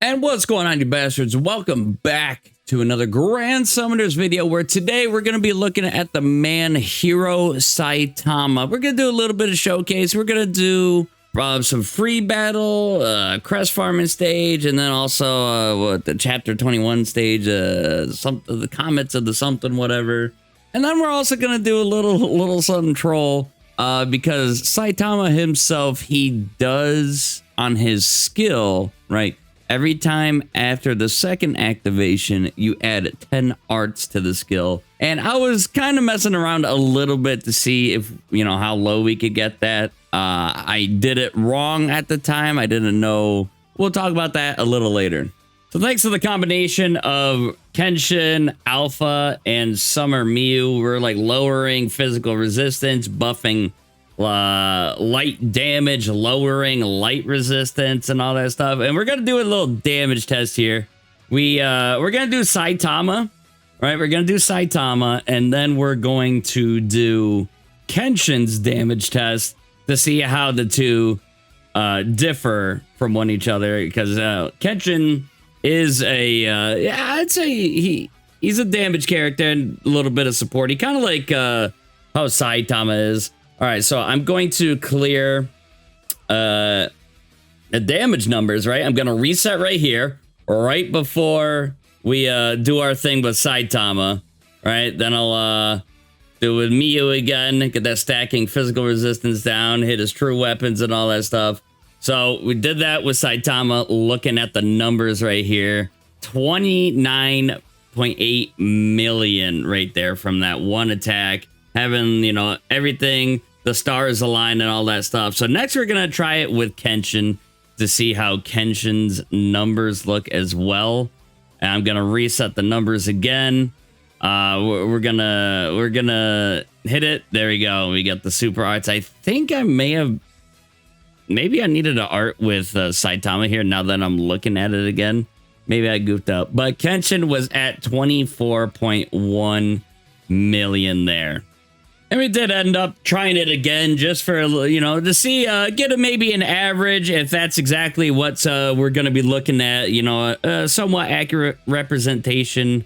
And what's going on, you bastards? Welcome back to another Grand Summoners video, where today we're going to be looking at the man hero Saitama. We're going to do a little bit of showcase. We're going to do some free battle, crest farming stage, and then also the chapter 21 stage, the comments of the something whatever. And then we're also going to do a little something troll, because Saitama himself, he does on his skill, right? Every time after the second activation, you add 10 arts to the skill. And I was kind of messing around a little bit to see if, you know, how low we could get that. I did it wrong at the time. I didn't know. We'll talk about that a little later. So thanks to the combination of Kenshin, Alpha, and Summer Miu, we're like lowering physical resistance, buffing light damage, lowering light resistance, and all that stuff. And we're gonna do a little damage test here. We're gonna do Saitama, right? We're gonna do Saitama, and then we're going to do Kenshin's damage test to see how the two differ from one each other. Because Kenshin is a yeah, I'd say he's a damage character and a little bit of support. He kind of like how Saitama is. All right, so I'm going to clear the damage numbers, right? I'm going to reset right here, right before we do our thing with Saitama, right? Then I'll do it with Miu again, get that stacking physical resistance down, hit his true weapons and all that stuff. So we did that with Saitama, looking at the numbers right here. 29.8 million right there from that one attack. Having, you know, everything, the stars aligned and all that stuff. So next we're going to try it with Kenshin to see how Kenshin's numbers look as well. And I'm going to reset the numbers again. We're gonna hit it. There we go. We got the super arts. I think I maybe I needed an art with Saitama here now that I'm looking at it again. Maybe I goofed up. But Kenshin was at 24.1 million there. And we did end up trying it again just for, you know, to see, get maybe an average, if that's exactly what we're going to be looking at, you know, a somewhat accurate representation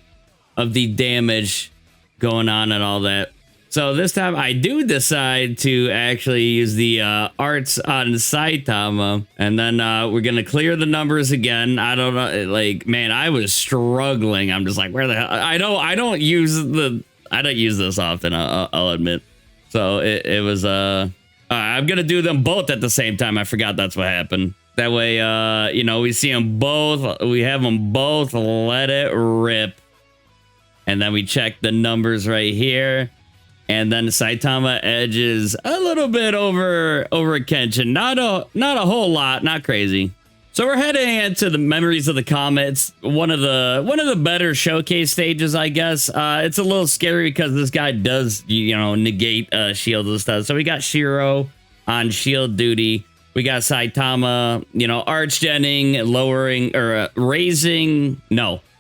of the damage going on and all that. So this time I do decide to actually use the arts on Saitama, and then we're going to clear the numbers again. I don't know, like, man, I was struggling. I'm just like, where the hell? I don't use this often, I'll admit. So it was, I'm going to do them both at the same time. I forgot that's what happened. That way, you know, we see them both. We have them both. Let it rip. And then we check the numbers right here. And then Saitama edges a little bit over Kenshin. Not a whole lot, not crazy. So we're heading into the Memories of the Comet. It's one of the better showcase stages, I guess. It's a little scary because this guy does, you know, negate shields and stuff. So we got Shiro on shield duty. We got Saitama, you know, arch-genning,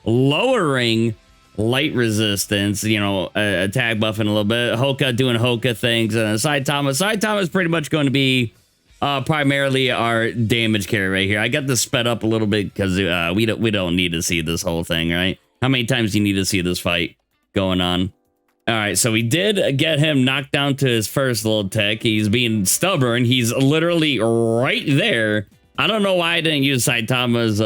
lowering light resistance, you know, attack buffing a little bit. Hoka doing Hoka things. And Saitama is pretty much going to be primarily our damage carry right here. I got this sped up a little bit because we don't need to see this whole thing, right? How many times do you need to see this fight going on? All right, so we did get him knocked down to his first little tech. He's being stubborn. He's literally right there. I don't know why I didn't use Saitama's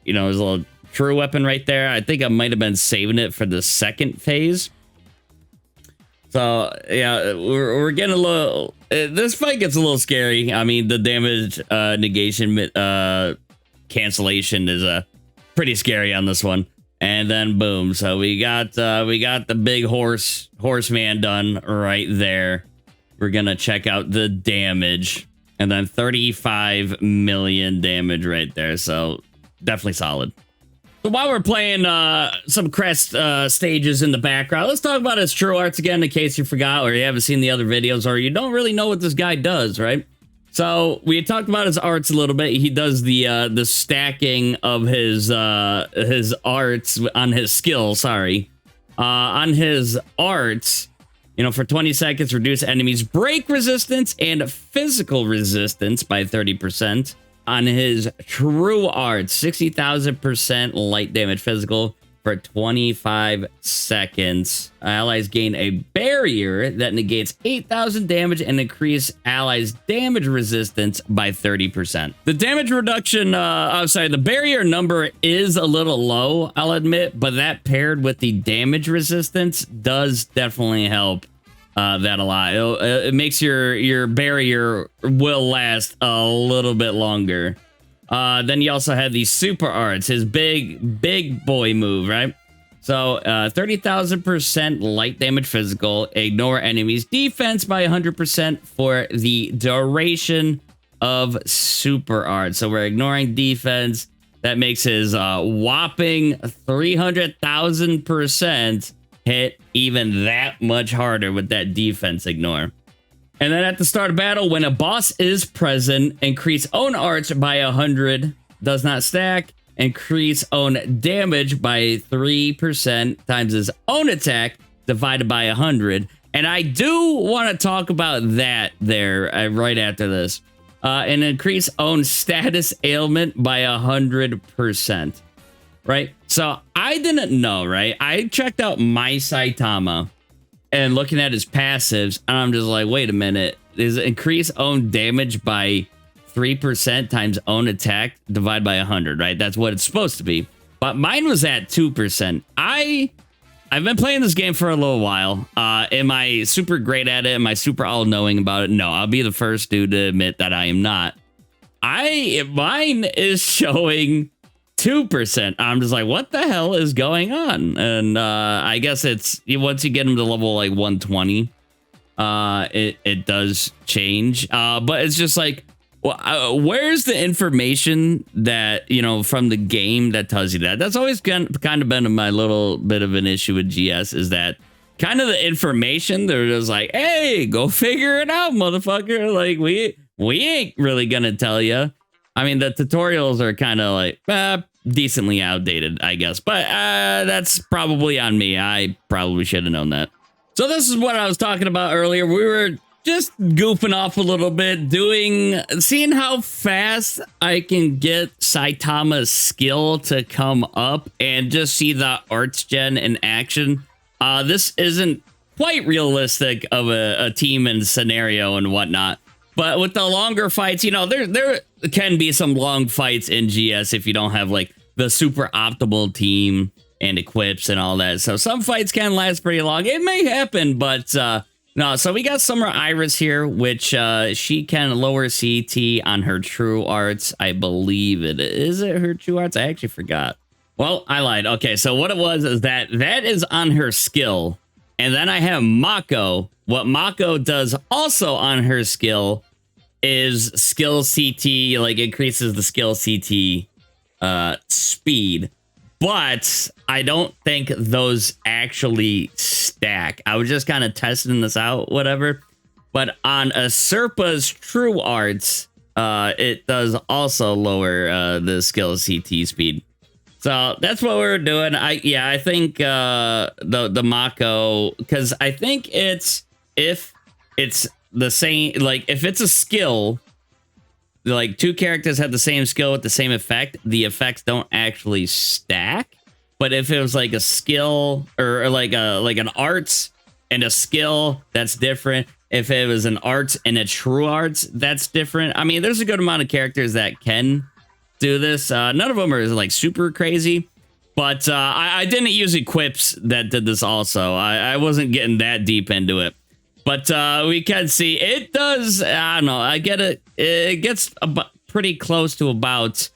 you know, his little true weapon right there. I think I might have been saving it for the second phase. So yeah, we're getting a little. This fight gets a little scary. I mean, the damage negation cancellation is pretty scary on this one. And then boom, so we got the big horseman done right there. We're gonna check out the damage, and then 35 million damage right there. So definitely solid. So while we're playing some crest stages in the background, let's talk about his true arts again, in case you forgot or you haven't seen the other videos or you don't really know what this guy does, right? So we had talked about his arts a little bit. He does the stacking of his arts on his skill. Sorry, on his arts, You know, for 20 seconds, reduce enemies' break resistance and physical resistance by 30%. On his true art, 60,000% light damage physical for 25 seconds. Allies gain a barrier that negates 8,000 damage and increase allies' damage resistance by 30%. The damage reduction, the barrier number is a little low, I'll admit, but that paired with the damage resistance does definitely help that a lot. It makes your barrier will last a little bit longer. Then you also have these super arts, his big boy move, right? So 30,000% light damage physical, ignore enemies defense by 100% for the duration of super art. So we're ignoring defense. That makes his whopping 300,000% hit even that much harder with that defense ignore. And then at the start of battle, when a boss is present, increase own arts by 100, does not stack, increase own damage by 3% times his own attack divided by 100. And I do want to talk about that there right after this. And increase own status ailment by 100%. Right? So I didn't know, right? I checked out my Saitama and looking at his passives, and I'm just like, wait a minute. Is increase own damage by 3% times own attack divided by 100, right? That's what it's supposed to be. But mine was at 2%. I've been playing this game for a little while. Am I super great at it? Am I super all-knowing about it? No, I'll be the first dude to admit that I am not. Mine is showing 2%. I'm just like, what the hell is going on? And I guess it's once you get them to level like 120, it does change. But it's just like, well, where's the information that, you know, from the game that tells you that? That's always kind of been my little bit of an issue with GS, is that kind of the information, they're just like, hey, go figure it out, motherfucker. Like, we ain't really gonna tell you. I mean, the tutorials are kind of like decently outdated, I guess. But that's probably on me. I probably should have known that. So this is what I was talking about earlier. We were just goofing off a little bit, seeing how fast I can get Saitama's skill to come up and just see the arts gen in action. This isn't quite realistic of a team and scenario and whatnot. But with the longer fights, you know, there can be some long fights in GS if you don't have like the super optimal team and equips and all that. So some fights can last pretty long. It may happen, but no. So we got Summer Iris here, which she can lower CT on her true arts. I believe it is it her true arts. I actually forgot. Well, I lied. Okay, so what it was is that is on her skill, and then I have Mako. What Mako does also on her skill is skill CT, like increases the skill CT speed, but I don't think those actually stack. I was just kind of testing this out, whatever. But on Asurpa's true arts, it does also lower the skill CT speed. So that's what we're doing. I think the Mako, because I think if it's the same, like if it's a skill, like two characters have the same skill with the same effect, the effects don't actually stack. But if it was like a skill or like an arts and a skill, that's different. If it was an arts and a true arts, that's different. I mean, there's a good amount of characters that can do this. None of them are like super crazy, but I didn't use equips that did this also. I wasn't getting that deep into it. But we can see it does. I don't know. I get it. It gets pretty close to about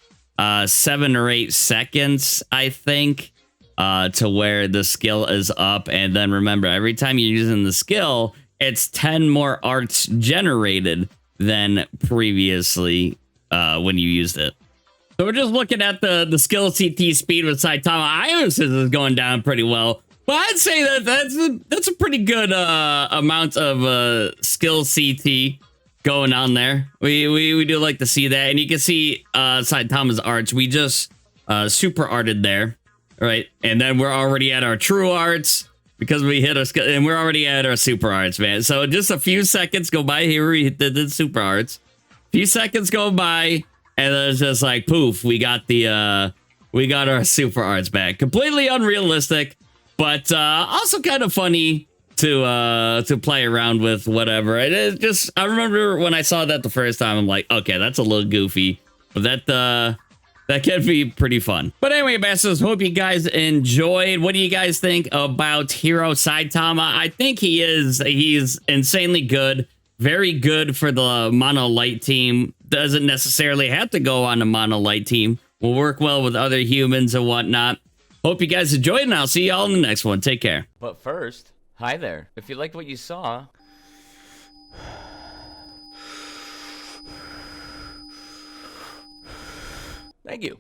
7 or 8 seconds, I think, to where the skill is up. And then remember, every time you're using the skill, it's 10 more arts generated than previously when you used it. So we're just looking at the skill CT speed with Saitama. Iris is going down pretty well. Well, I'd say that's a pretty good amount of skill CT going on there. We do like to see that, and you can see Saitama's arts. We just super arted there, right? And then we're already at our true arts. because we hit our and we're already at our super arts, man. So just a few seconds go by. Here we did the super arts. Few seconds go by, and then it's just like poof, we got our super arts back. Completely unrealistic, but also kind of funny to play around with. Whatever. It is just, I remember when I saw that the first time, I'm like, okay, that's a little goofy, but that can be pretty fun. But anyway, Bastards, hope you guys enjoyed. What do you guys think about Hero Saitama? I think he's insanely good. Very good for the Mono Light team. Doesn't necessarily have to go on the Mono Light team. Will work well with other humans and whatnot. Hope you guys enjoyed, and I'll see y'all in the next one. Take care. But first, hi there. If you liked what you saw, thank you.